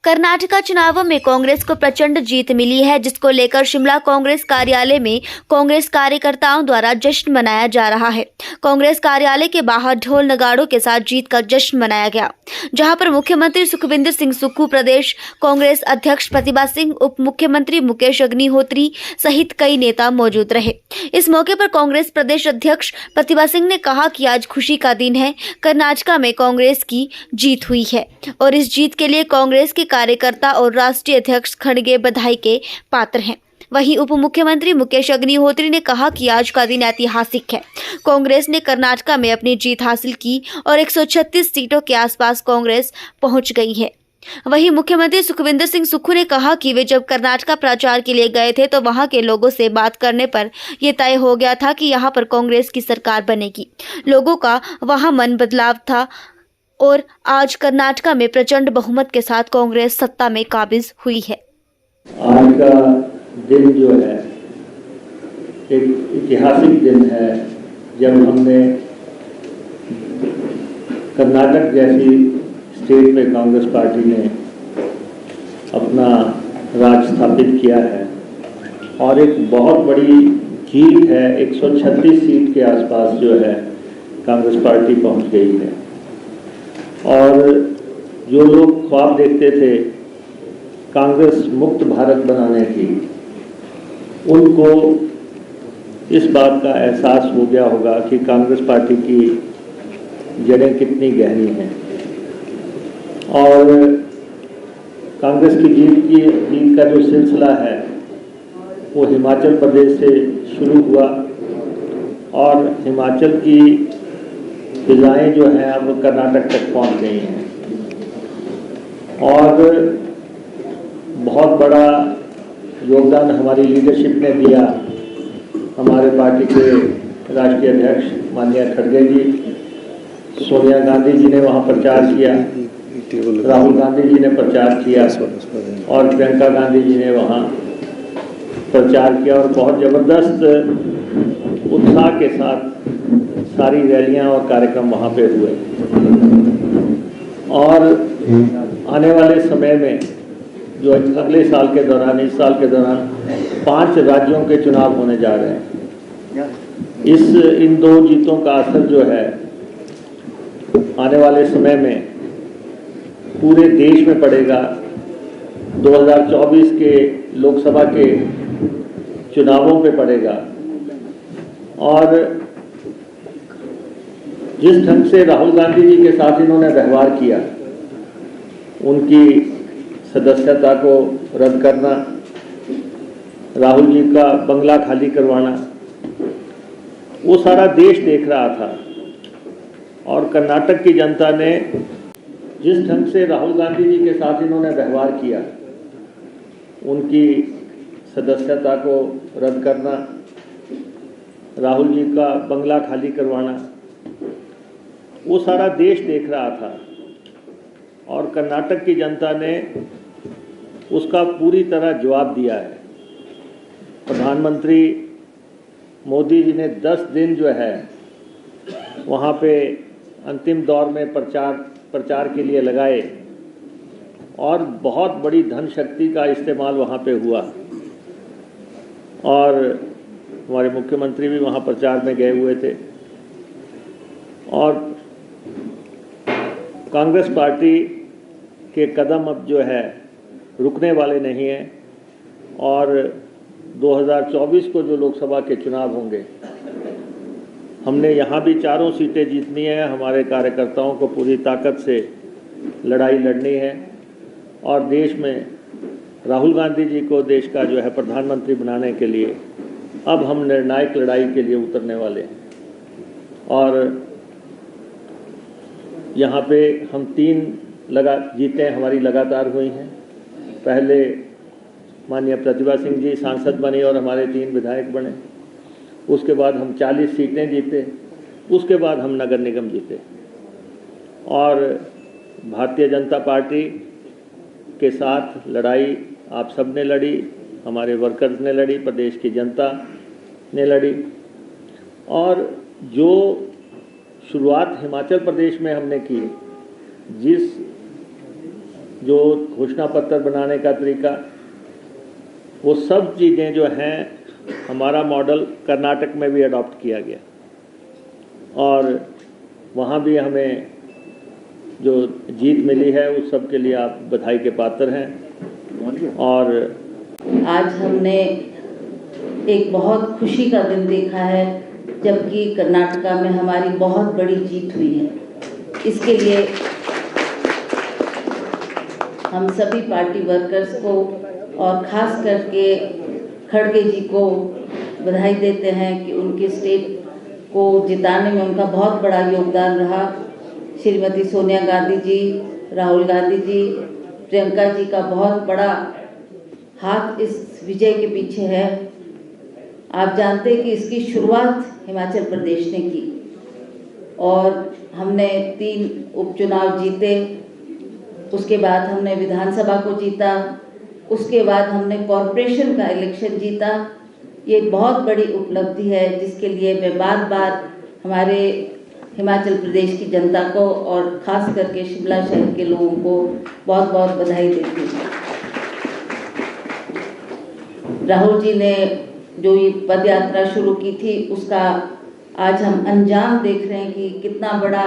कर्नाटका चुनावों में कांग्रेस को प्रचंड जीत मिली है, जिसको लेकर शिमला कांग्रेस कार्यालय में कांग्रेस कार्यकर्ताओं द्वारा जश्न मनाया जा रहा है। कांग्रेस कार्यालय के बाहर ढोल नगाड़ों के साथ जीत का जश्न मनाया गया, जहां पर मुख्यमंत्री सुखविंदर सिंह सुक्खू, प्रदेश कांग्रेस अध्यक्ष प्रतिभा सिंह, उप मुख्यमंत्री मुकेश अग्निहोत्री सहित कई नेता मौजूद रहे। इस मौके पर कांग्रेस प्रदेश अध्यक्ष प्रतिभा सिंह ने कहा कि आज खुशी का दिन है, कर्नाटका में कांग्रेस की जीत हुई है और इस जीत के लिए कांग्रेस के कार्यकर्ता और राष्ट्रीय अध्यक्ष खड़गे बधाई के पात्र हैं। वहीं उप मुख्यमंत्री मुकेश अग्निहोत्री ने कहा कि आज का दिन ऐतिहासिक है। कांग्रेस ने कर्नाटका में अपनी जीत हासिल की और 136 सीटों के आसपास कांग्रेस पहुंच गई है। वहीं मुख्यमंत्री सुखविंदर सिंह सुक्खू ने कहा कि वे जब कर्नाटका प्रचार के लिए गए थे तो वहां के लोगों से बात करने पर यह तय हो गया था कि यहां पर कांग्रेस की सरकार बनेगी। लोगों का वहां मन बदलाव था और आज कर्नाटका में प्रचंड बहुमत के साथ कांग्रेस सत्ता में काबिज हुई है। आज का दिन जो है एक ऐतिहासिक दिन है, जब हमने कर्नाटक जैसी स्टेट में कांग्रेस पार्टी ने अपना राज स्थापित किया है और एक बहुत बड़ी जीत है। 136 सीट के आसपास जो है कांग्रेस पार्टी पहुंच गई है और जो लोग ख्वाब देखते थे कांग्रेस मुक्त भारत बनाने की, उनको इस बात का एहसास हो गया होगा कि कांग्रेस पार्टी की जड़ें कितनी गहरी हैं। और कांग्रेस की जीत का जो सिलसिला है वो हिमाचल प्रदेश से शुरू हुआ और हिमाचल की फिजाएं जो हैं अब कर्नाटक तक पहुंच गई हैं और बहुत बड़ा योगदान हमारी लीडरशिप ने दिया। हमारे पार्टी के राष्ट्रीय अध्यक्ष माननीय खड़गे जी, सोनिया गांधी जी ने वहाँ प्रचार किया, राहुल गांधी जी ने प्रचार किया और प्रियंका गांधी जी ने वहाँ प्रचार किया और बहुत ज़बरदस्त उत्साह के साथ सारी रैलियां और कार्यक्रम वहाँ पे हुए। और आने वाले समय में जो अगले साल के दौरान, इस साल के दौरान 5 राज्यों के चुनाव होने जा रहे हैं। इन 2 जीतों का असर जो है आने वाले समय में पूरे देश में पड़ेगा। 2024 के लोकसभा के चुनावों पे पड़ेगा और जिस ढंग से राहुल गांधी जी के साथ इन्होंने व्यवहार किया, उनकी सदस्यता को रद्द करना, राहुल जी का बंगला खाली करवाना, वो सारा देश देख रहा था। और कर्नाटक की जनता ने जिस ढंग से राहुल गांधी जी के साथ इन्होंने व्यवहार किया, उनकी सदस्यता को रद्द करना, राहुल जी का बंगला खाली करवाना, वो सारा देश देख रहा था और कर्नाटक की जनता ने उसका पूरी तरह जवाब दिया है। प्रधानमंत्री मोदी जी ने 10 दिन जो है वहाँ पे अंतिम दौर में प्रचार के लिए लगाए और बहुत बड़ी धन शक्ति का इस्तेमाल वहाँ पे हुआ और हमारे मुख्यमंत्री भी वहाँ प्रचार में गए हुए थे। और कांग्रेस पार्टी के कदम अब जो है रुकने वाले नहीं हैं और 2024 को जो लोकसभा के चुनाव होंगे, हमने यहाँ भी 4 सीटें जीतनी है। हमारे कार्यकर्ताओं को पूरी ताकत से लड़ाई लड़नी है और देश में राहुल गांधी जी को देश का जो है प्रधानमंत्री बनाने के लिए अब हम निर्णायक लड़ाई के लिए उतरने वाले हैं। और यहाँ पे हम 3 जीतें हमारी लगातार हुई हैं। पहले माननीय प्रतिभा सिंह जी सांसद बनी और हमारे 3 विधायक बने। उसके बाद हम 40 सीटें जीते। उसके बाद हम नगर निगम जीते और भारतीय जनता पार्टी के साथ लड़ाई आप सब ने लड़ी, हमारे वर्कर्स ने लड़ी, प्रदेश की जनता ने लड़ी। और जो शुरुआत हिमाचल प्रदेश में हमने की, जिस जो घोषणा पत्र बनाने का तरीका, वो सब चीज़ें जो हैं हमारा मॉडल कर्नाटक में भी अडॉप्ट किया गया और वहाँ भी हमें जो जीत मिली है उस सब के लिए आप बधाई के पात्र हैं। और आज हमने एक बहुत खुशी का दिन देखा है जबकि कर्नाटका में हमारी बहुत बड़ी जीत हुई है। इसके लिए हम सभी पार्टी वर्कर्स को और ख़ास करके खड़गे जी को बधाई देते हैं कि उनके स्टेट को जिताने में उनका बहुत बड़ा योगदान रहा। श्रीमती सोनिया गांधी जी, राहुल गांधी जी, प्रियंका जी का बहुत बड़ा हाथ इस विजय के पीछे है। आप जानते हैं कि इसकी शुरुआत हिमाचल प्रदेश ने की और हमने 3 उपचुनाव जीते। उसके बाद हमने विधानसभा को जीता, उसके बाद हमने कॉरपोरेशन का इलेक्शन जीता। ये बहुत बड़ी उपलब्धि है जिसके लिए मैं बार बार हमारे हिमाचल प्रदेश की जनता को और ख़ास करके शिमला शहर के लोगों को बहुत बहुत बधाई देती हूँ। राहुल जी ने जो ये पद यात्रा शुरू की थी उसका आज हम अंजाम देख रहे हैं कि कितना बड़ा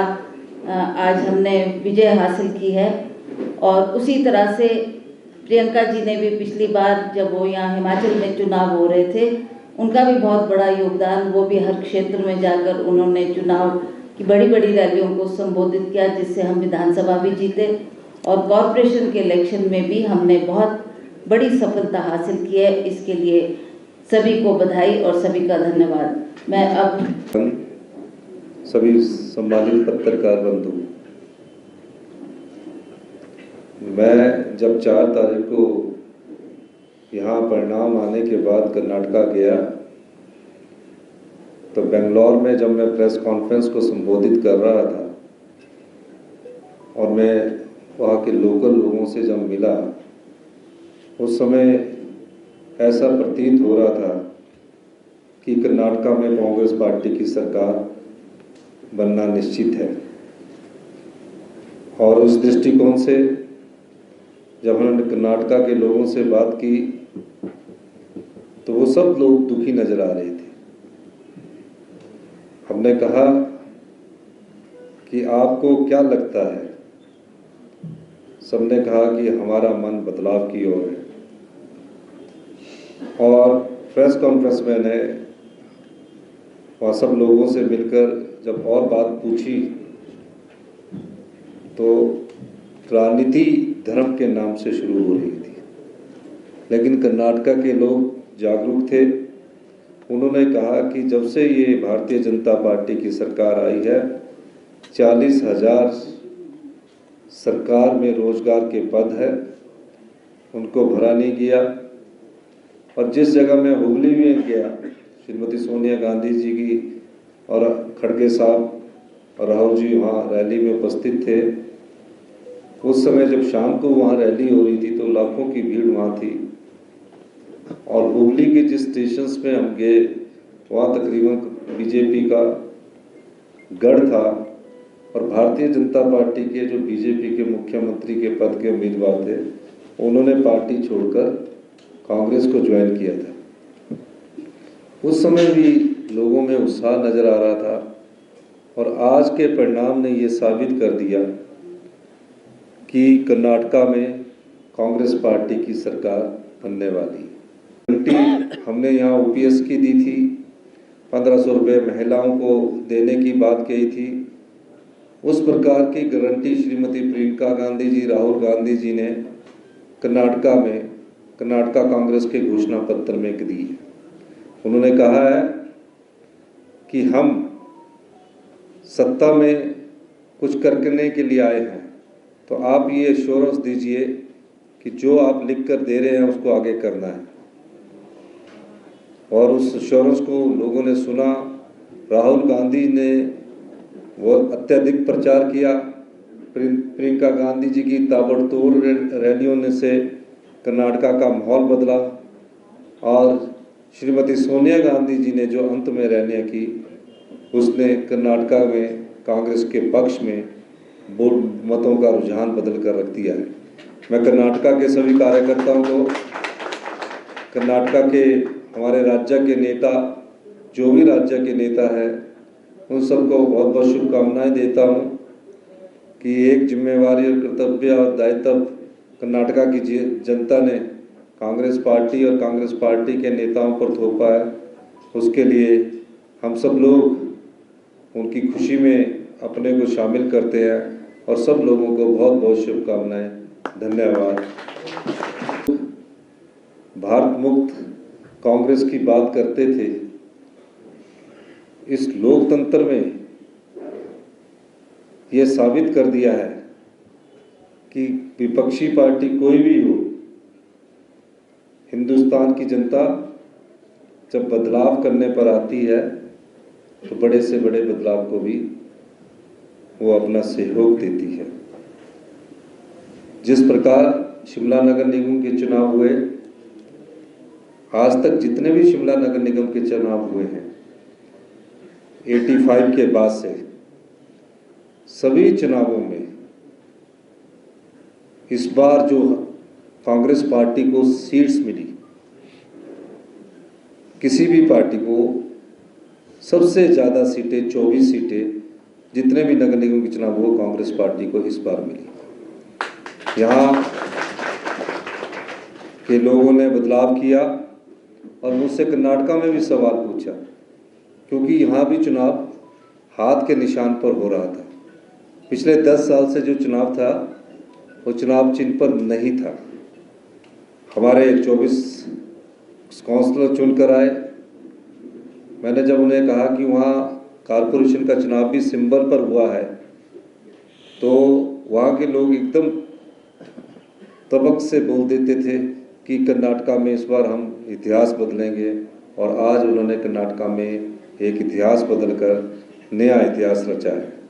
आज हमने विजय हासिल की है। और उसी तरह से प्रियंका जी ने भी पिछली बार जब वो यहाँ हिमाचल में चुनाव हो रहे थे उनका भी बहुत बड़ा योगदान, वो भी हर क्षेत्र में जाकर उन्होंने चुनाव की बड़ी बड़ी रैलियों को संबोधित किया जिससे हम विधानसभा भी जीते और कॉरपोरेशन के इलेक्शन में भी हमने बहुत बड़ी सफलता हासिल की है। इसके लिए सभी को बधाई और सभी का धन्यवाद। मैं अब सभी सम्मानित पत्रकार बंधु, मैं जब 4 तारीख को यहाँ परिणाम आने के बाद कर्नाटका गया तो बेंगलोर में जब मैं प्रेस कॉन्फ्रेंस को संबोधित कर रहा था और मैं वहाँ के लोकल लोगों से जब मिला उस समय ऐसा प्रतीत हो रहा था कि कर्नाटका में कांग्रेस पार्टी की सरकार बनना निश्चित है। और उस दृष्टिकोण से जब हमने कर्नाटका के लोगों से बात की तो वो सब लोग दुखी नजर आ रहे थे। हमने कहा कि आपको क्या लगता है? सबने कहा कि हमारा मन बदलाव की ओर है। और प्रेस कॉन्फ्रेंस में ने वहाँ सब लोगों से मिलकर जब और बात पूछी तो राजनीति धर्म के नाम से शुरू हो रही थी, लेकिन कर्नाटका के लोग जागरूक थे। उन्होंने कहा कि जब से ये भारतीय जनता पार्टी की सरकार आई है 40,000 सरकार में रोजगार के पद है, उनको भरा नहीं गया। और जिस जगह मैं हुगली में गया, श्रीमती सोनिया गांधी जी की और खड़गे साहब और राहुल जी वहाँ रैली में उपस्थित थे। उस समय जब शाम को वहाँ रैली हो रही थी तो लाखों की भीड़ वहाँ थी। और हुगली के जिस स्टेशंस में हम गए वहाँ तकरीबन बीजेपी का गढ़ था और भारतीय जनता पार्टी के जो बीजेपी के मुख्यमंत्री के पद के उम्मीदवार थे उन्होंने पार्टी छोड़कर कांग्रेस को ज्वाइन किया था। उस समय भी लोगों में उत्साह नजर आ रहा था और आज के परिणाम ने ये साबित कर दिया कि कर्नाटका में कांग्रेस पार्टी की सरकार बनने वाली। हमने यहाँ ओपीएस की दी थी, 1500 रुपये महिलाओं को देने की बात कही थी। उस प्रकार की गारंटी श्रीमती प्रियंका गांधी जी, राहुल गांधी जी ने कर्नाटका में कर्नाटका कांग्रेस के घोषणा पत्र में दी है। उन्होंने कहा है कि हम सत्ता में कुछ करने के लिए आए हैं, तो आप ये एश्योरेंस दीजिए कि जो आप लिख कर दे रहे हैं उसको आगे करना है। और उस एश्योरेंस को लोगों ने सुना। राहुल गांधी ने वो अत्यधिक प्रचार किया। प्रियंका गांधी जी की ताबड़तोड़ रैलियों से कर्नाटका का माहौल बदला और श्रीमती सोनिया गांधी जी ने जो अंत में रैलियां की उसने कर्नाटका में कांग्रेस के पक्ष में मतों का रुझान बदल कर रख दिया है। मैं कर्नाटका के सभी कार्यकर्ताओं को, कर्नाटका के हमारे राज्य के नेता, जो भी राज्य के नेता है, उन सबको बहुत बहुत शुभकामनाएं देता हूं कि एक जिम्मेवारी और कर्तव्य और दायित्व कर्नाटका की जनता ने कांग्रेस पार्टी और कांग्रेस पार्टी के नेताओं पर थोपा है। उसके लिए हम सब लोग उनकी खुशी में अपने को शामिल करते हैं और सब लोगों को बहुत बहुत शुभकामनाएं। धन्यवाद। भारत मुक्त कांग्रेस की बात करते थे। इस लोकतंत्र में ये साबित कर दिया है कि विपक्षी पार्टी कोई भी हो, हिंदुस्तान की जनता जब बदलाव करने पर आती है तो बड़े से बड़े बदलाव को भी वो अपना सहयोग देती है। जिस प्रकार शिमला नगर निगम के चुनाव हुए, आज तक जितने भी शिमला नगर निगम के चुनाव हुए हैं 85 के बाद से, सभी चुनावों में इस बार जो कांग्रेस पार्टी को सीट्स मिली, किसी भी पार्टी को सबसे ज़्यादा सीटें 24 सीटें जितने भी नगर निगम के चुनाव हुए कांग्रेस पार्टी को इस बार मिली। यहाँ के लोगों ने बदलाव किया और मुझसे कर्नाटका में भी सवाल पूछा, क्योंकि यहाँ भी चुनाव हाथ के निशान पर हो रहा था। पिछले 10 साल से जो चुनाव था वो चुनाव चिन्ह पर नहीं था। हमारे 24 काउंसलर चुनकर आए। मैंने जब उन्हें कहा कि वहाँ कारपोरेशन का चुनाव भी सिंबल पर हुआ है, तो वहाँ के लोग एकदम तबक से बोल देते थे कि कर्नाटका में इस बार हम इतिहास बदलेंगे, और आज उन्होंने कर्नाटका में एक इतिहास बदलकर नया इतिहास रचा है।